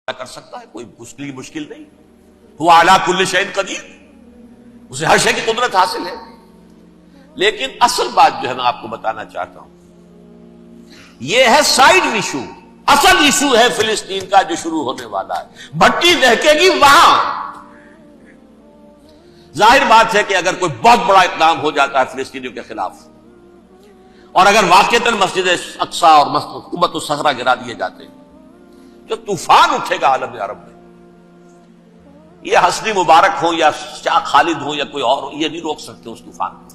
کر سکتا ہے، کوئی مشکل نہیں. وہ اعلیٰ کل شیء قدیر، اسے ہر شے کی قدرت حاصل ہے. لیکن اصل بات جو ہے میں آپ کو بتانا چاہتا ہوں یہ ہے سائیڈ ایشو. اصل ایشو ہے فلسطین کا جو شروع ہونے والا ہے. بھٹی دہکے گی وہاں. ظاہر بات ہے کہ اگر کوئی بہت بڑا اقدام ہو جاتا ہے فلسطینیوں کے خلاف اور اگر واقعتاً مسجد اقصی اور قبۃ الصخرہ گرا دیے جاتے ہیں جو طوفان اٹھے گا عالم عرب میں. یہ حسنی مبارک ہو یا شاہ خالد ہو یا کوئی اور ہو، یہ نہیں روک سکتے اس طوفان کو.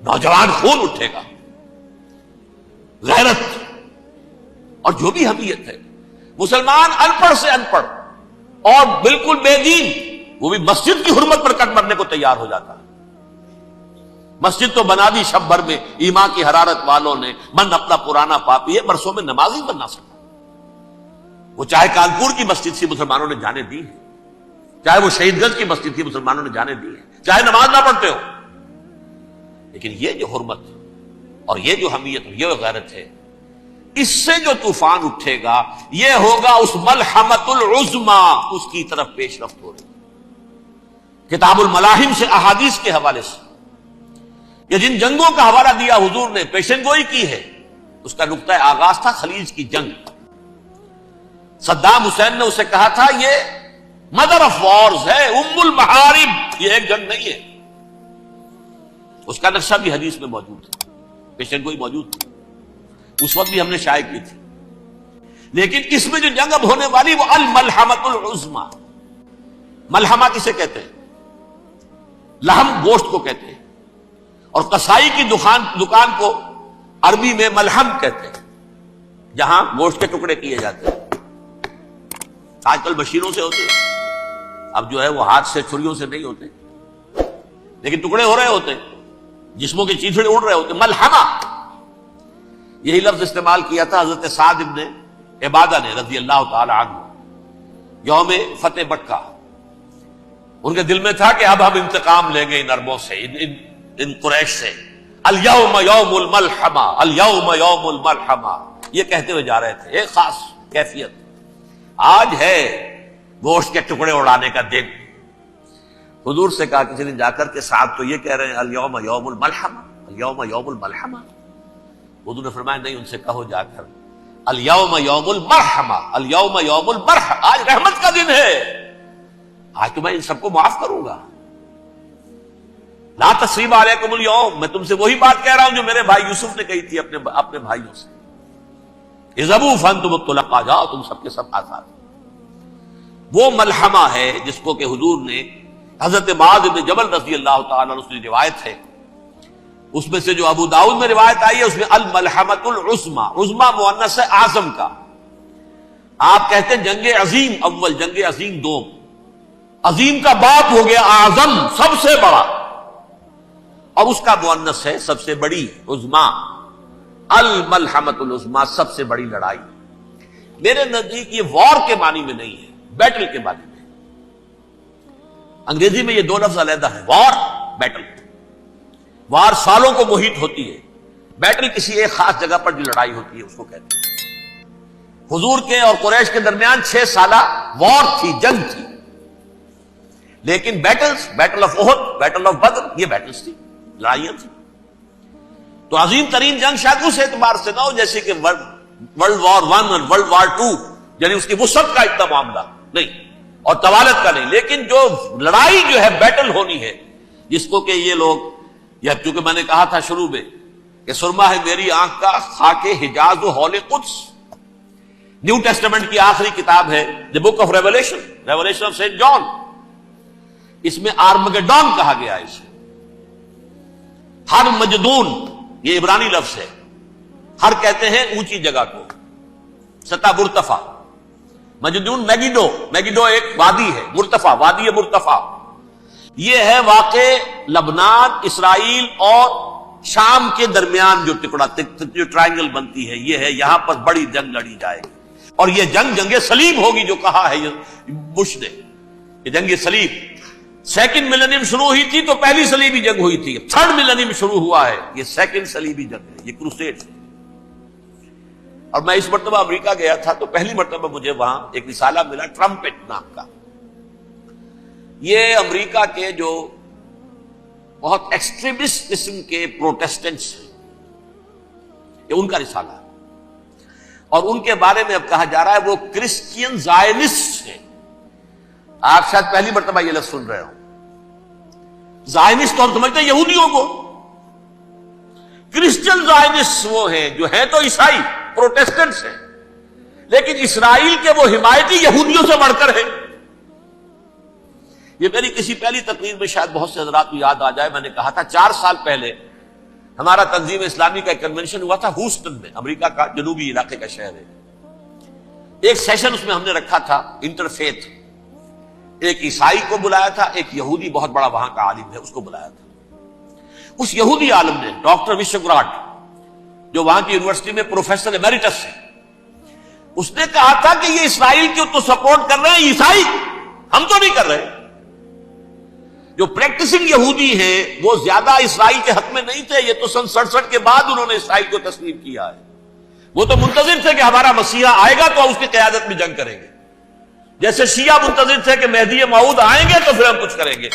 نوجوان خون اٹھے گا، غیرت اور جو بھی حمیت ہے. مسلمان ان پڑھ سے ان پڑھ اور بالکل بے دین وہ بھی مسجد کی حرمت پر کٹ مرنے کو تیار ہو جاتا ہے. مسجد تو بنا دی شب بھر میں، ایمان کی حرارت والوں نے. من اپنا پرانا پاپی ہے، برسوں میں نماز ہی بننا سکتا. وہ چاہے کانپور کی مسجد تھی مسلمانوں نے جانے دی ہے، چاہے وہ شہید گنج کی مسجد تھی مسلمانوں نے جانے دی ہے، چاہے نماز نہ پڑھتے ہو. لیکن یہ جو حرمت اور یہ جو حمیت اور یہ غیرت ہے، اس سے جو طوفان اٹھے گا یہ ہوگا اس ملحمۃ العظمی، اس کی طرف پیش رفت ہو رہی. کتاب الملاحم سے احادیث کے حوالے سے یہ جن جنگوں کا حوالہ دیا حضور نے، پیشن گوئی کی ہے، اس کا نقطہ آغاز تھا خلیج کی جنگ. صدام حسین نے اسے کہا تھا یہ مدر آف وارز ہے، ام المحارب، یہ ایک جنگ نہیں ہے. اس کا نقشہ بھی حدیث میں موجود ہے، پیشن گوئی موجود تھی، اس وقت بھی ہم نے شائع کی تھی. لیکن اس میں جو جنگ اب ہونے والی وہ الملحمۃ العظمی. ملحمہ کسے کہتے ہیں؟ لحم گوشت کو کہتے ہیں، اور قصائی کی دکان کو عربی میں ملحم کہتے ہیں، جہاں گوشت کے ٹکڑے کیے جاتے ہیں. آج کل مشینوں سے ہوتے ہیں، اب جو ہے وہ ہاتھ سے چھریوں سے نہیں ہوتے، لیکن ٹکڑے ہو رہے ہوتے ہیں، جسموں کے چیتھڑے اڑ رہے ہوتے. ملحمہ یہی لفظ استعمال کیا تھا حضرت سعد ابن عبادہ نے رضی اللہ تعالی عنہ یوم فتح مکہ. ان کے دل میں تھا کہ اب ہم انتقام لیں گے ان عربوں سے، ان قریش سے. الیوم یوم الملحمہ، الیوم یوم الملحمہ، یہ کہتے ہوئے جا رہے تھے. ایک خاص کیفیت، آج ہے گوشت کے ٹکڑے اڑانے کا دن. حضور سے کہا کسی نے جا کر کے ساتھ تو یہ کہہ رہے ہیں الیوم یوم الملحمہ، الیوم یوم الملحمہ. حضور نے فرمایا نہیں، ان سے کہو جا کر الیوم یوم المرحمہ، الیوم یوم المرحمہ، آج رحمت کا دن ہے، آج تو میں ان سب کو معاف کروں گا. لا تثریب علیکم اليوم، میں تم سے وہی بات کہہ رہا ہوں جو میرے بھائی یوسف نے کہی تھی اپنے بھائیوں سے. اذهبوا فانتم الطلقاء، جاؤ تم سب کے سب آزاد. وہ ملحمہ ہے جس کو کہ حضور نے حضرت معاذ بن جبل رضی اللہ تعالیٰ عنہ سے روایت ہے، اس میں سے جو ابو داؤد میں روایت آئی ہے اس میں الملحمۃ العظمی، عظمی مؤنث ہے اعظم کا. آپ کہتے ہیں جنگ عظیم اول، جنگ عظیم دوم. عظیم کا باپ ہو گیا اعظم، سب سے بڑا، اور اس کا مؤنث ہے سب سے بڑی، عظمی. الملحمۃ العظمی، سب سے بڑی لڑائی. میرے نزدیک یہ وار کے معنی میں نہیں ہے، بیٹل کے معنی میں. انگریزی میں یہ دو لفظ علیحدہ ہیں، وار، بیٹل. وار سالوں کو محیط ہوتی ہے، بیٹل کسی ایک خاص جگہ پر جو لڑائی ہوتی ہے اس کو کہتے ہیں. حضور کے اور قریش کے درمیان 6 سالہ وار تھی، جنگ تھی. لیکن battles, battle of Uhud, battle of Badr, یہ بیٹلز تھی، لڑائیاں تھی. تو عظیم ترین جنگ شاید اس اعتبار سے نہ ہو جیسے کہ ورلڈ وار 1 اور ورلڈ وار 2، یعنی اس کی وسعت کا اتنا معاملہ نہیں اور طوالت کا نہیں. لیکن جو لڑائی جو ہے بیٹل ہونی ہے، جس کو کہ یہ لوگ، یا چونکہ میں نے کہا تھا شروع میں کہ سرما ہے میری آنکھ کا خاک حجاز و ہول قدس. نیو ٹیسٹمنٹ کی آخری کتاب ہے the book of revelation, revelation of saint John. اس میں آرمگڈون کہا گیا ہے اسے. ہر مجدون، یہ عبرانی لفظ ہے. ہر کہتے ہیں اونچی جگہ کو، سطح مرتفع. مجدون میگیڈو، میگیڈو ایک وادی ہے، مرتفع، وادی مرتفع. یہ ہے واقع لبنان، اسرائیل اور شام کے درمیان جو ٹکڑا، جو ٹرائنگل بنتی ہے، یہ ہے. یہاں پر بڑی جنگ لڑی جائے گی، اور یہ جنگ صلیب ہوگی جو کہا ہے بش نے، یہ جنگ صلیب. سیکنڈ ملینیم شروع ہوئی تھی تو پہلی صلیبی جنگ ہوئی تھی، 3rd ملینیم شروع ہوا ہے، یہ 2nd صلیبی جنگ ہے، یہ کروسیڈ ہے. اور میں اس مرتبہ امریکہ گیا تھا تو پہلی مرتبہ مجھے وہاں ایک رسالہ ملا ٹرمپٹ نام کا. یہ امریکہ کے جو بہت ایکسٹریمسٹ قسم کے پروٹیسٹنٹس ہیں یہ ان کا رسالہ ہے, اور ان کے بارے میں اب کہا جا رہا ہے وہ کرسچین زائنسٹ ہیں. آپ شاید پہلی مرتبہ یہ لفظ سن رہے ہو. زائنسٹ تو ہم سمجھتے ہیں یہودیوں کو, کرسچین زائنسٹ وہ ہیں جو ہیں تو عیسائی پروٹیسٹنٹس ہیں, لیکن اسرائیل کے وہ حمایتی یہودیوں سے بڑھ کر ہیں. یہ میری کسی پہلی تقریر میں شاید بہت سے حضرات کو یاد آ جائے, میں نے کہا تھا 4 سال پہلے ہمارا تنظیم اسلامی کا ایک کنونشن ہوا تھا ہوسٹن میں, امریکہ کا جنوبی علاقے کا شہر ہے. ایک سیشن اس میں ہم نے رکھا تھا انٹرفیتھ, ایک عیسائی کو بلایا تھا, ایک یہودی بہت بڑا وہاں کا عالم ہے اس کو بلایا تھا. اس یہودی عالم نے ڈاکٹر وشوگراٹ جو وہاں کی یونیورسٹی میں پروفیسر ایمیریٹس ہے, اس نے کہا تھا کہ یہ اسرائیل کی تو سپورٹ کر رہے ہیں عیسائی, ہم تو نہیں کر رہے. جو پریکٹسنگ یہودی ہیں وہ زیادہ اسرائیل کے حق میں نہیں تھے, یہ تو سن 67 کے بعد انہوں نے اسرائیل کو تسلیم کیا ہے. وہ تو منتظر تھے کہ ہمارا مسیحا آئے گا تو اس کی قیادت میں جنگ کریں گے, جیسے شیعہ منتظر تھے کہ مہدی موعود آئیں گے تو پھر ہم کچھ کریں گے.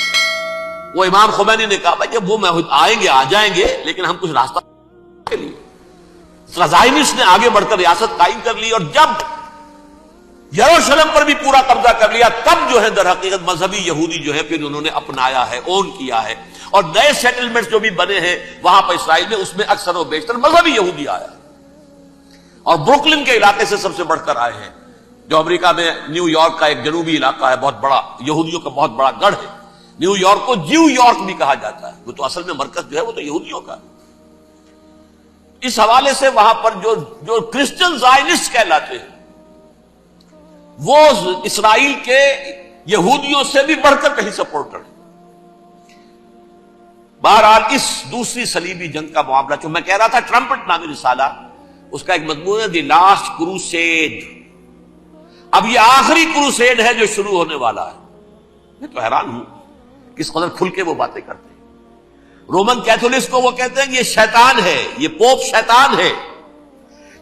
وہ امام خمینی نے کہا بھائی جب وہ آئیں گے آ جائیں گے, لیکن ہم کچھ راستہ کے لیے زائنسٹ نے آگے بڑھ کر ریاست قائم کر لی, اور جب یروشلم پر بھی پورا قبضہ کر لیا تب جو ہے در حقیقت مذہبی یہودی جو ہے پھر انہوں نے اپنایا ہے, اون کیا ہے, اور نئے سیٹلمنٹس جو بھی بنے ہیں وہاں پر اسرائیل میں اس میں اکثر و بیشتر مذہبی یہودی آیا, اور بروکلن کے علاقے سے سب سے بڑھ کر آئے ہیں, جو امریکہ میں نیو یارک کا ایک جنوبی علاقہ ہے, بہت بڑا یہودیوں کا بہت بڑا گڑھ ہے. نیو یارک کو جیو یارک بھی کہا جاتا ہے, وہ تو اصل میں مرکز جو ہے وہ تو یہودیوں کا ہے. اس حوالے سے وہاں پر جو کرسچن زائنسٹ کہلاتے ہیں وہ اسرائیل کے یہودیوں سے بھی بڑھ کر کہیں سپورٹر ہیں. بہرحال اس دوسری صلیبی جنگ کا معاملہ جو میں کہہ رہا تھا ٹرمپٹ نامی رسالہ, اس کا ایک مضمون ہے دی لاسٹ کروسیڈ. اب یہ آخری کروسیڈ ہے جو شروع ہونے والا ہے. میں تو حیران ہوں کس قدر کھل کے وہ باتیں کرتے ہیں. رومن کیتھولکس کو وہ کہتے ہیں کہ یہ شیطان ہے, یہ پوپ شیطان ہے,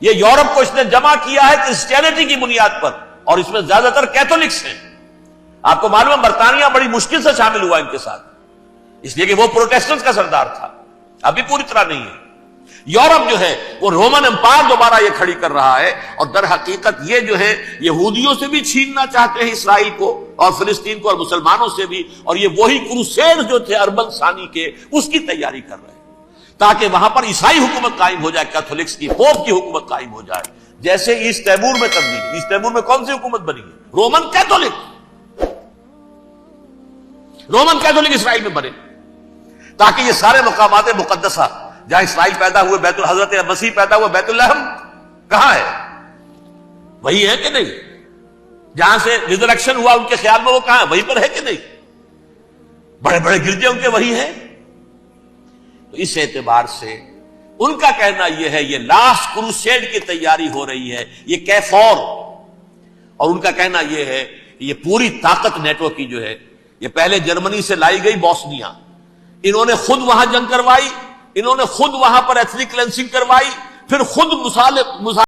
یہ یورپ کو اس نے جمع کیا ہے کرسچینٹی کی بنیاد پر, اور اس میں زیادہ تر کیتھولکس ہیں. آپ کو معلوم ہے برطانیہ بڑی مشکل سے شامل ہوا ان کے ساتھ, اس لیے کہ وہ پروٹیسٹنٹ کا سردار تھا, ابھی پوری طرح نہیں ہے. یورپ جو ہے وہ رومن امپائر دوبارہ یہ کھڑی کر رہا ہے, اور در حقیقت یہ جو ہے یہودیوں سے بھی چھیننا چاہتے ہیں اسرائیل کو اور فلسطین کو, اور مسلمانوں سے بھی, اور یہ وہی کروسیڈ جو تھے اربن ثانی کے اس کی تیاری کر رہے ہیں تاکہ وہاں پر عیسائی حکومت قائم ہو جائے, کیتھولکس کی پوپ کی حکومت قائم ہو جائے, جیسے ایسٹ تیمور میں تبدیلی. ایسٹ تیمور میں کون سی حکومت بنی ہے؟ Roman Catholic. رومن کیتھولک اسرائیل میں بنے تاکہ یہ سارے مقامات مقدسہ جہاں اسرائیل پیدا ہوئے, بیت حضرت مسیح پیدا ہوئے بیت الحم کہاں ہے؟ وہی ہے کہ نہیں؟ جہاں سے ریزریکشن ہوا ان کے خیال میں وہ کہاں ہے؟ وہیں پر ہے کہ نہیں؟ بڑے بڑے گرجے ان کے وہی ہیں. تو اس اعتبار سے ان کا کہنا یہ ہے یہ لاسٹ کروسیڈ کی تیاری ہو رہی ہے, یہ کیفور. اور ان کا کہنا یہ ہے کہ یہ پوری طاقت نیٹو کی جو ہے یہ پہلے جرمنی سے لائی گئی بوسنیا, انہوں نے خود وہاں جنگ کروائی, انہوں نے خود وہاں پر ایتھنک کلینسنگ کروائی, پھر خود